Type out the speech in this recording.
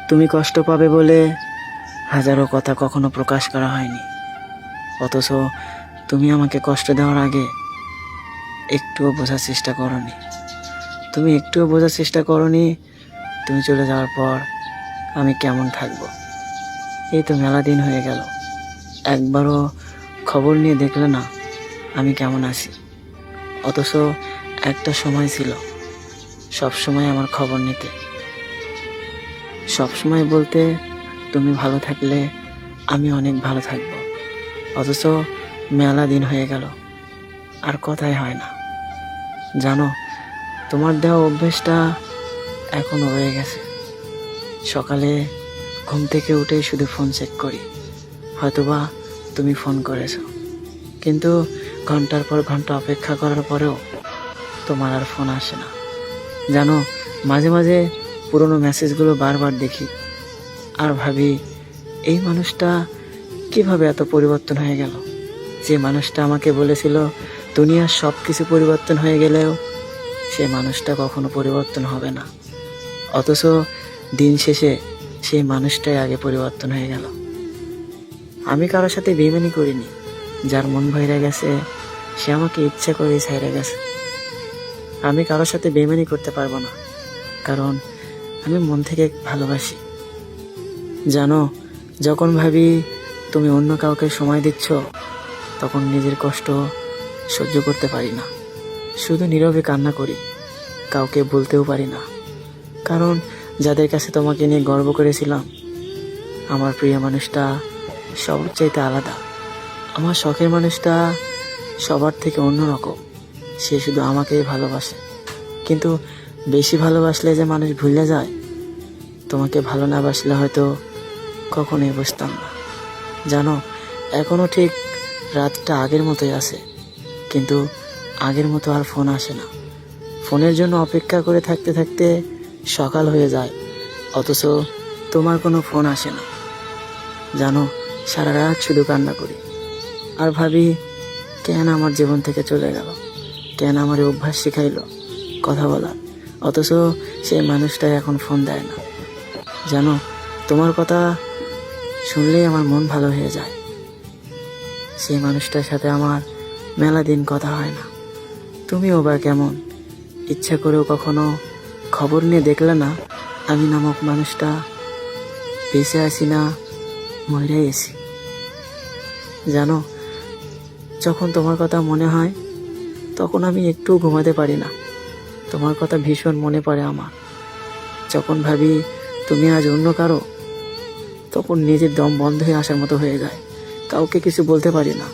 তুমি কষ্ট পাবে বলে হাজারো কথা কখনো প্রকাশ করা হয়নি, অথচ তুমি আমাকে কষ্ট দেওয়ার আগে একটুও বোঝার চেষ্টা করনি। তুমি একটুও বোঝার চেষ্টা করনি তুমি চলে যাওয়ার পর আমি কেমন থাকবো। এই তো মেলা দিন হয়ে গেল, একবারও খবর নিয়ে দেখলে না আমি কেমন আছি। অথচ একটা সময় ছিল সব সময় আমার খবর নিতে, সব সময় বলতে তুমি ভালো থাকলে আমি অনেক ভালো থাকবো। অথচ মেলা দিন হয়ে গেল আর কথাই হয় না। জানো, তোমার দেওয়া অভ্যেসটা এখনো রয়ে গেছে। সকালে ঘুম থেকে উঠেই শুধু ফোন চেক করি, হয়তোবা তুমি ফোন করেছো, কিন্তু ঘন্টার পর ঘন্টা অপেক্ষা করার পরেও তোমার আর ফোন আসে না। জানো, মাঝে মাঝে পুরনো মেসেজগুলো বারবার দেখি আর ভাবি এই মানুষটা কিভাবে এত পরিবর্তন হয়ে গেল। যে মানুষটা আমাকে বলেছিল দুনিয়ার সব কিছু পরিবর্তন হয়ে গেলেও সে মানুষটা কখনো পরিবর্তন হবে না, অথচ দিন শেষে সেই মানুষটাই আগে পরিবর্তন হয়ে গেল। আমি কারোর সাথে বেইমানি করিনি, যার মন ভরে গেছে সে আমাকে ইচ্ছা করেই ছাইড়ে গেছে। আমি কারোর সাথে বেইমানি করতে পারবো না, কারণ আমি মন থেকে ভালোবাসি। জানো, যখন ভাবি তুমি অন্য কাউকে সময় দিচ্ছ তখন নিজের কষ্ট সহ্য করতে পারি না, শুধু নীরবে কান্না করি, কাউকে বলতেও পারি না। কারণ যাদের কাছে তোমাকে নিয়ে গর্ব করেছিলাম, আমার প্রিয় মানুষটা সবার চাইতে আলাদা। আমার শখের মানুষটা সবার থেকে অন্যরকম, সে শুধু আমাকেই ভালোবাসে। কিন্তু বেশি ভালোবাসলে যে মানুষ ভুলে যায়, তোমাকে ভালো না বাসলে হয়তো কখনোই বুঝতাম না। জানো, এখনও ঠিক রাতটা আগের মতোই আছে, কিন্তু আগের মতো আর ফোন আসে না। ফোনের জন্য অপেক্ষা করে থাকতে থাকতে সকাল হয়ে যায়, অথচ তোমার কোনো ফোন আসে না। জানো, সারা রাত শুধু কান্না করি আর ভাবি কেন আমার জীবন থেকে চলে গেল, কেন আমার এই অভ্যাস শিখাইলো কথা বলার, অথচ সেই মানুষটাই এখন ফোন দেয় না। জানো, তোমার কথা শুনলেই আমার মন ভালো হয়ে যায়। সেই মানুষটার সাথে আমার মেলা দিন কথা হয় না। তুমিও বা কেমন, ইচ্ছা করেও কখনো খবর নিয়ে দেখলে না আমি নামক মানুষটা বেঁচে আছি না মরে গেছি। জানো, যখন তোমার কথা মনে হয় তখন আমি একটুও ঘুমাতে পারি না, তোমার কথা ভীষণ মনে পড়ে আমার। যখন ভাবি তুমি আজ অন্য কারো, তখন নিজের দম বন্ধ হয়ে আসার মতো হয়ে যায়, কাউকে কিছু বলতে পারি না।